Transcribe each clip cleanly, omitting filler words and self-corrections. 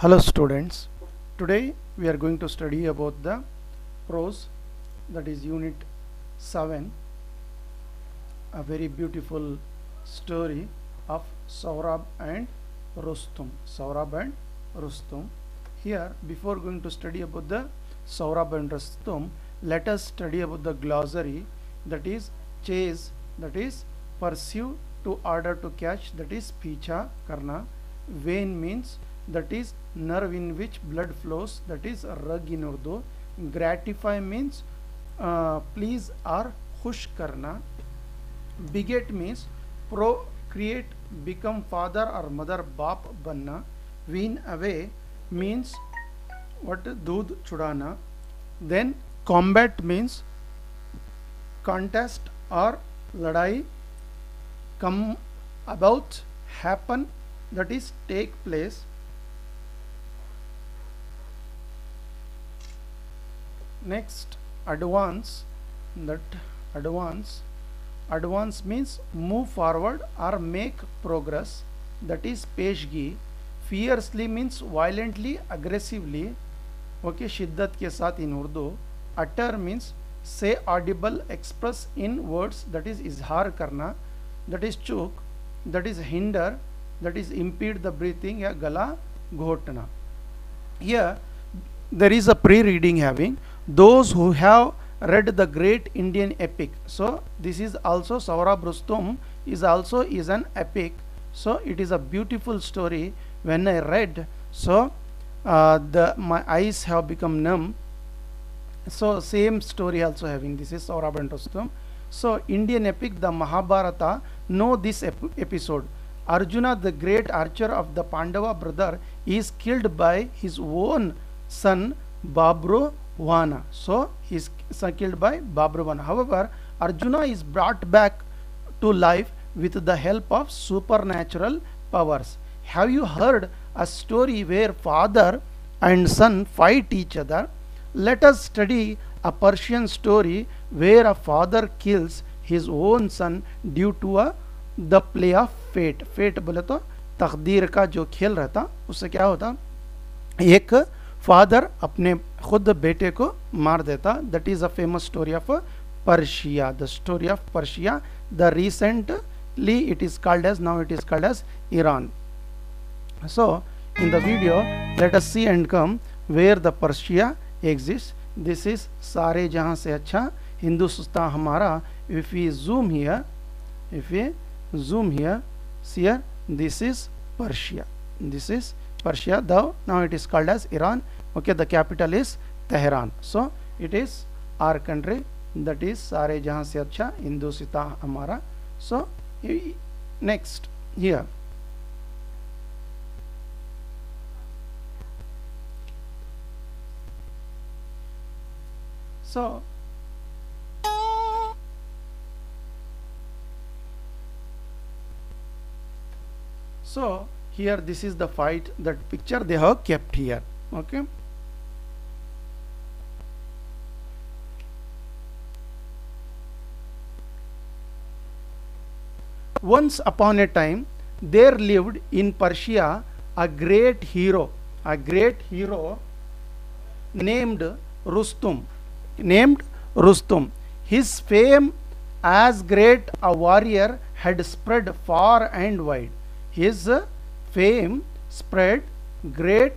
Hello students, today we are going to study about the prose, that is unit 7, a very beautiful story of Saurabh and Rustum. Saurabh and Rustum. Here, before going to study about the Saurabh and Rustum, let us study about the glossary, that is chase, that is pursue to order to catch, that is picha karna. Vein means that is nerve in which blood flows, that is rag in Urdu. Gratify means please or khush karna. Beget means procreate, become father or mother, baap banna. Wean away means what? Doodh chudana. Then combat means contest or ladai. Come about, happen, that is take place. Next, advance, that advance means move forward or make progress, that is peshgi. Fiercely means violently, aggressively, okay, shiddat ke साथ in Urdu. Utter means say audible, express in words, that is izhar karna. That is chuk, that is hinder, that is impede the breathing, ya gala ghotna. Here there is a pre-reading having those who have read the great Indian epic. So this is also Saurabh Rustum is also an epic. So it is a beautiful story. When I read, so my eyes have become numb. So same story also having, this is Saurabh and Rustum. So Indian epic, the Mahabharata, know this episode. Arjuna, the great archer of the Pandava brother, is killed by his own son Babruwana. So he is killed by Babruwana. However, Arjuna is brought back to life with the help of supernatural powers. Have you heard a story where father and son fight each other? Let us study a Persian story where a father kills his own son due to the play of fate. Fate बोले तो तकदीर का जो खेल रहता, उससे क्या होता, एक फादर अपने खुद बेटे को मार देता. That is a famous story of Persia. The story of Persia. The recently it is called as, now it is called as Iran. So in the video let us see and come where the Persia exists. This is सारे जहां से अच्छा हिंदुस्तान हमारा. If we zoom here, see here, this is Persia. This is Persia, though now it is called as Iran. Okay, the capital is Tehran. So it is our country, that is सारे जहां से अच्छा हिंदुस्तान हमारा. So next here, so here this is the fight, that picture they have kept here. Okay, once upon a time there lived in Persia a great hero named Rustum. His fame as great a warrior had spread far and wide. His fame spread, great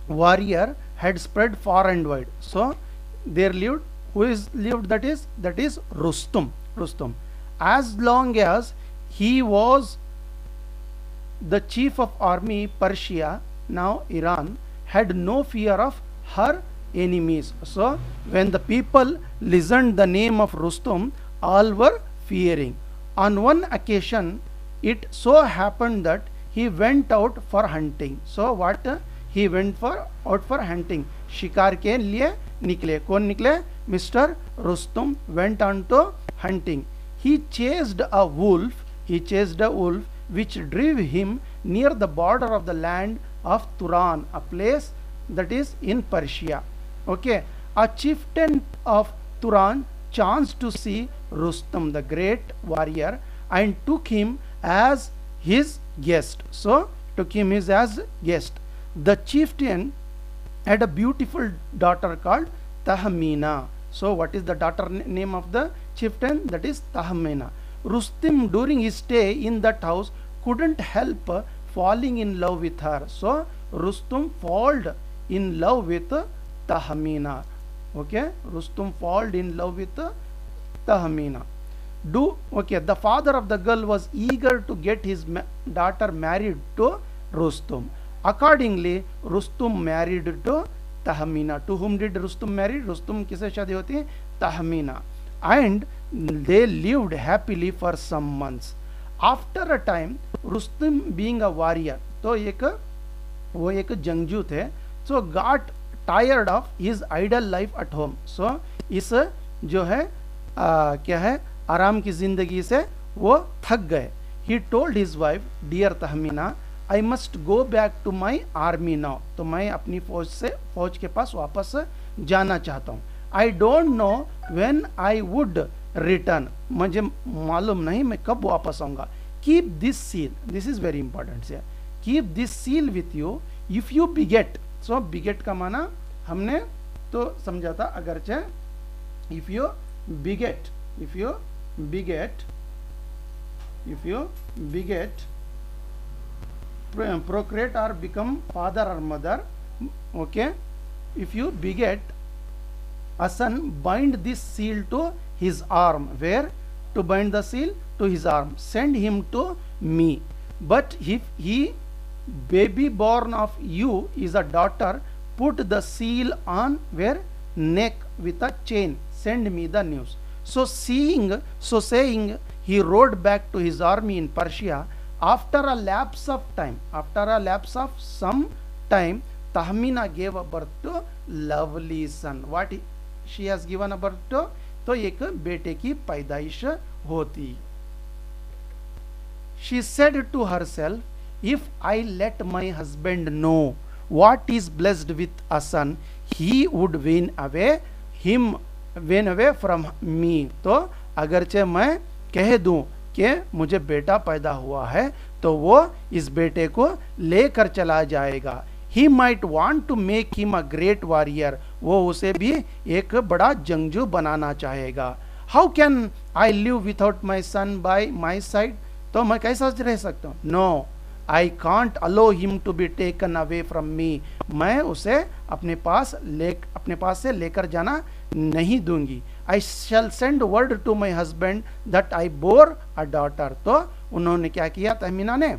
warrior had spread far and wide. So there lived, that is Rustum. As long as he was the chief of army, Persia, now Iran, had no fear of her enemies. So when the people listened the name of Rustum, all were fearing. On one occasion it so happened that he went out for hunting. So what? He went out for hunting. शिकार के लिए निकले. कौन निकले? Mr. Rustum went on to hunting. He chased a wolf which drove him near the border of the land of Turan, a place that is in Persia. Okay, a chieftain of Turan chanced to see Rustum, the great warrior, and took him as his guest. So took him as guest. The chieftain had a beautiful daughter called Tahmina. So what is the daughter name of the chieftain? That is Tahmina. Rustum, during his stay in that house, couldn't help falling in love with her. So Rustum fell in love with Tahmina. Okay, Rustum fell in love with Tahmina. The father of the girl was eager to get his daughter married to Rustum. Accordingly, Rustum married to Tahmina. To whom did Rustum marry? Rustum किसे शादी होती है? Tahmina. And they lived happily for some months. After a time, Rustum being a warrior, तो वो एक जंगजू थे, so got tired of his idle life at home. So इस जो है क्या है, आराम की जिंदगी से वो थक गए. He told his wife, dear Tahmina, I must go back to my army now. तो मैं अपनी फौज के पास वापस जाना चाहता हूँ. I don't know when I would return. मुझे मालूम नहीं मैं कब वापस आऊँगा. Keep this seal. This is very important here. Keep this seal with you. If you beget. So beget का माना हमने तो समझा था अगरचे if you beget procreate or become father or mother, okay, if you beget a son, bind this seal to his arm. Where to bind the seal? To his arm. Send him to me. But if he baby born of you is a daughter, put the seal on where? Neck with a chain. Send me the news. So saying, he rode back to his army in Persia. After a lapse of some time, Tahmina gave a birth to lovely son. What she has given a birth to? तो एक बेटे की पैदाइश होती. She said to herself, if I let my husband know what is blessed with a son, he would win away from me. तो अगरचे मैं कह दूं कि मुझे बेटा पैदा हुआ है तो वो इस बेटे को लेकर चला जाएगा. He might want to make him a great warrior. वो उसे भी एक बड़ा जंगजू बनाना चाहेगा. How can I live without my son by my side? तो मैं कैसा रह सकता हूँ? No, I can't allow him to be taken away from me. मैं उसे अपने पास से लेकर जाना नहीं दूंगी. I shall send word to my husband that I bore a daughter. तो उन्होंने क्या किया? तहमीना ने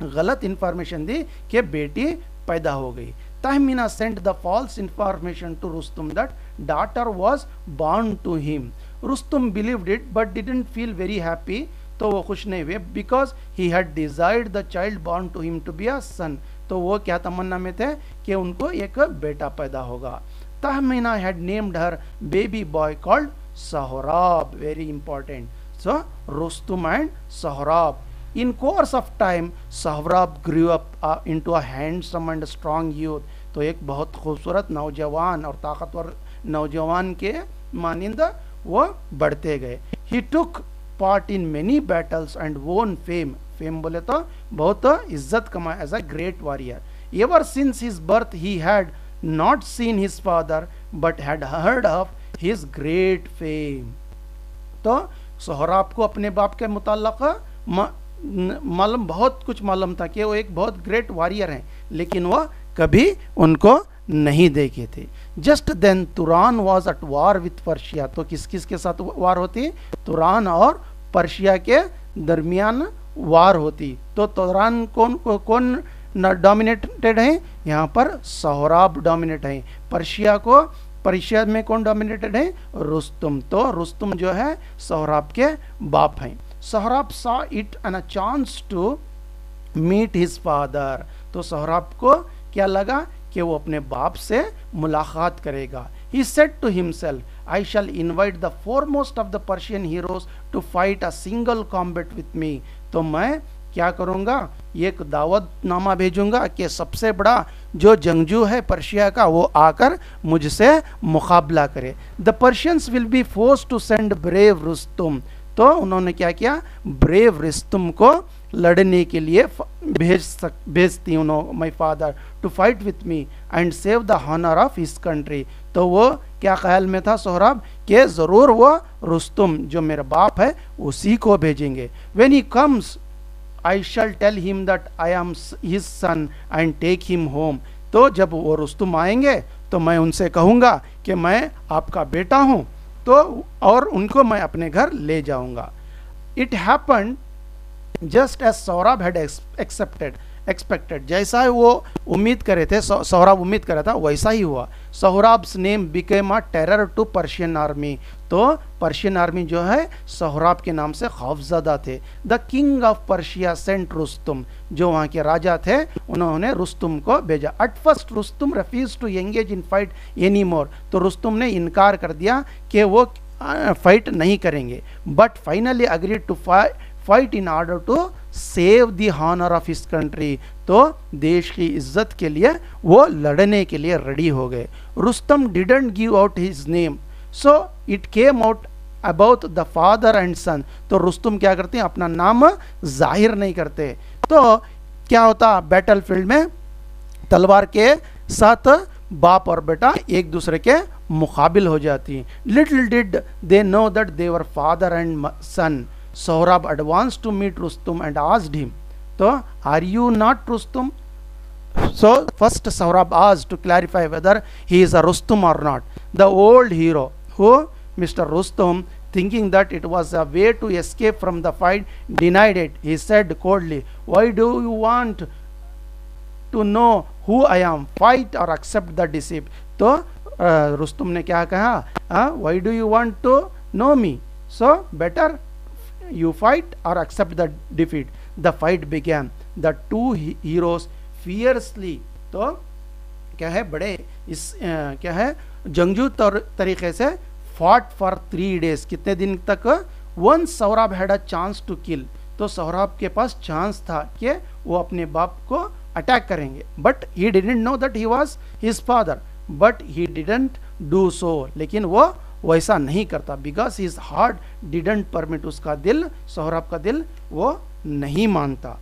गलत इंफॉर्मेशन दी कि बेटी पैदा हो गई. Tahmina sent the false information to Rustum that daughter was born to him. Rustum believed it but didn't feel very happy. तो वो खुश नहीं हुए because he had desired the child born to him to be a son. तो वो क्या तमन्ना में थे कि उनको एक बेटा पैदा होगा. Tahmina had named her baby boy called Sohrab. Very important. So Rustum and Sohrab. In course of time, Sohrab grew up into a handsome and strong youth. तो एक बहुत खूबसूरत नौजवान और ताकतवर नौजवान के मानिंद वो बढ़ते गए. He took part in many battles and won fame. Fame बोले तो बहुत इज्जत कमाया as a great warrior. Ever since his birth, he had not seen his father but had heard of his great fame. तो सोहराब को अपने बाप के मुताल्लिक़ मालूम, बहुत कुछ मालूम था कि वो एक बहुत ग्रेट वॉरियर हैं, लेकिन वो कभी उनको नहीं देखे थे. Just then Turan was at war with Persia. तो किस किस के साथ वार होती? तुरान और पर्शिया के दरमियान वार होती. तो तुरान कौन डोमिनेटेड है? यहाँ पर सोहराब डोमिनेट है. पर्शिया में कौन डोमिनेटेड है? रुस्तुम. तो रुस्तुम जो है सोहराब के बाप हैं. Sohrab saw it and a chance to meet his father. तो सोहराब को क्या लगा कि वो अपने बाप से मुलाकात करेगा. He said to himself, I shall invite the foremost of the Persian heroes to fight a single combat with me. तो मैं क्या करूँगा? एक दावतनामा भेजूंगा कि सबसे बड़ा जो जंगजू है पर्शिया का वो आकर मुझसे मुकाबला करे. The Persians will be forced to send brave Rustum. तो उन्होंने क्या किया? ब्रेव रुस्तुम को लड़ने के लिए भेजती हूँ no my father to fight with me and save the honour of his country. तो वो क्या ख्याल में था सोहराब कि ज़रूर वो रुस्तुम जो मेरा बाप है उसी को भेजेंगे। When he comes I shall tell him that I am his son and take him home. तो जब वो रुस्तुम आएंगे तो मैं उनसे कहूँगा कि मैं आपका बेटा हूँ, तो और उनको मैं अपने घर ले जाऊँगा। It happen just as Sohrab had expected, जैसा वो उम्मीद करे थे, सोहराब उम्मीद कर रहा था वैसा ही हुआ। Sohrab's name became a terror to Persian army. तो पर्शियन आर्मी जो है सोहराब के नाम से खौफजदा थे। The king of Persia sent Rustum, जो वहाँ के राजा थे उन्होंने रुस्तुम को भेजा। At first Rustum refuse to engage in fight any more, तो रुस्तुम ने इनकार कर दिया कि वो फाइट नहीं करेंगे। But finally agreed to fight in order to save the honour of his country. तो देश की इज्जत के लिए वो लड़ने के लिए रेडी हो गए। Rustum didn't give out his name, so it came out about the father and son. तो रुस्तुम क्या करते हैं, अपना नाम जाहिर नहीं करते। तो क्या होता, बैटल फील्ड में तलवार के साथ बाप और बेटा एक दूसरे के मुकाबिल हो जाती। Little did they know that they were father and son. Sohrab advanced to meet Rustum and asked him, so are you not Rustum? So first Sohrab asked to clarify whether he is a Rustum or not. The old hero, who Mr. Rustum, thinking that it was a way to escape from the fight, denied it. He said coldly, why do you want to know who I am? Fight or accept the deceit. तो Rustum ने क्या कहा, why do you want to know me? So better you fight or accept the defeat. The fight began. The two heroes fiercely, तो क्या है, बड़े इस क्या है जंगजू तरीके से fought for 3 days। कितने दिन तक? Once Sohrab had a chance to kill, तो सोहराब के पास चांस था कि वो अपने बाप को अटैक करेंगे। But he didn't know that he was his father, but he didn't do so, लेकिन वो वैसा नहीं करता। Because his heart didn't permit, उसका दिल, सोहराब का दिल वो नहीं मानता।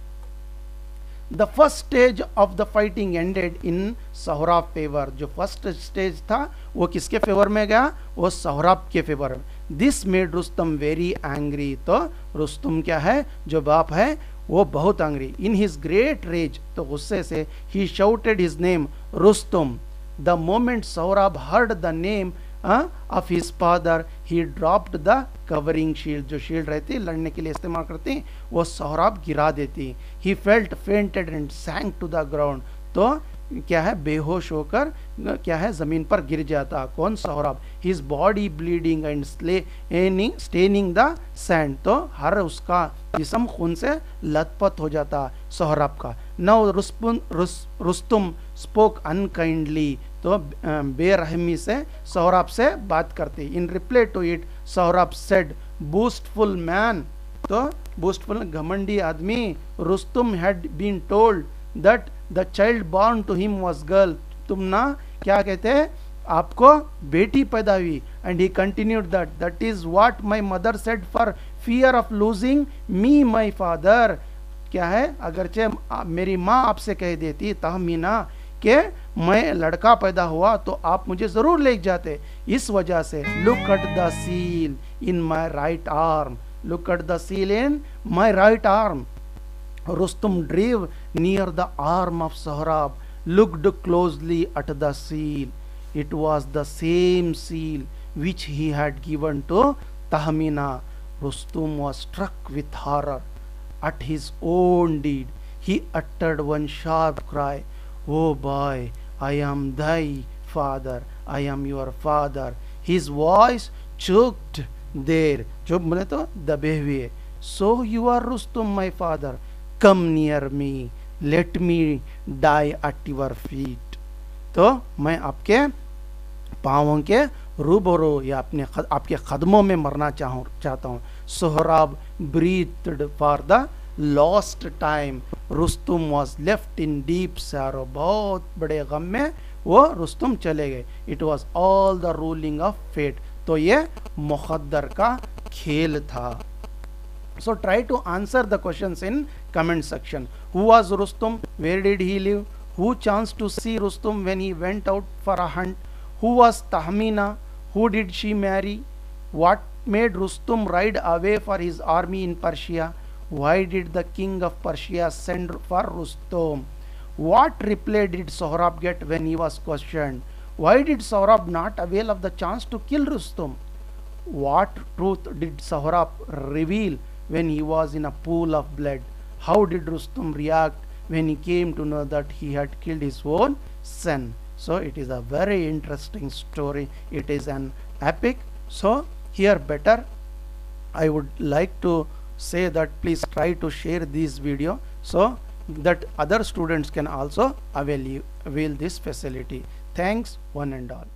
The first stage of the fighting ended in Sohrab favour. जो फर्स्ट स्टेज था वो किसके फेवर में गया? वो सोहराब के फेवर में। This made Rustum very angry. तो रुस्तम क्या है, जो बाप है वो बहुत angry. In his great rage, तो गुस्से से, he shouted his name Rustum. The moment Sohrab heard the name of his father, he dropped the covering shield। जो शील्ड रहती लड़ने के लिए इस्तेमाल करते हैं वो सोहराब गिरा देती। he felt fainted and sank to the ground। तो क्या है, बेहोश होकर क्या है जमीन पर गिर जाता। कौन? Sohrab. his body bleeding and staining the sand। तो हर उसका जिस्म खून से लथपथ हो जाता सोहराब का। now Rustam spoke unkindly। तो बेरहमी से सोहराब से बात करते। In reply to it Sohrab said, boastful man. तो बूस्टफुल घमंडी आदमी। Rustum had been told that the child born to him was girl. तुम ना क्या कहते हैं, आपको बेटी पैदा हुई। And he continued that is what my mother said for fear of losing me my father. क्या है, अगरचे मेरी माँ आपसे कह देती तहमीना कि मैं लड़का पैदा हुआ तो आप मुझे जरूर ले जाते, इस वजह से। Look at the seal in my right arm, look at the seal in my right arm. Rustum drew near the arm of Sohrab, looked closely at the seal. It was the same seal which he had given to Tahmina. Rustum was struck with horror at his own deed. He uttered one sharp cry, oh boy, I am thy father, I am your father. His voice choked there, चुप बोले तो दबे हुए। So you are Rustum my father, come near me, let me die at your feet। तो मैं आपके पाँवों के रूबरू या आपके कदमों में मरना चाहता हूँ। Sohrab breathed for the lost time। Rustam was left in deep sorrow। बहुत बड़े गम में वो रुस्तुम चले गए। It was all the ruling of fate। तो ये मुक़द्दर का खेल था। So try to answer the questions in comment section. Who was Rustum? Where did he live? Who chanced to see Rustum when he went out for a hunt? Who was Tahmina? Who did she marry? What made Rustum ride away for his army in Persia? Why did the king of Persia send for Rustum? What reply did Sohrab get when he was questioned? Why did Sohrab not avail of the chance to kill Rustum? What truth did Sohrab reveal when he was in a pool of blood? How did Rustum react when he came to know that he had killed his own son? So it is a very interesting story. It is an epic. So here better I would like to say that please try to share this video so that other students can also avail this facility. Thanks one and all.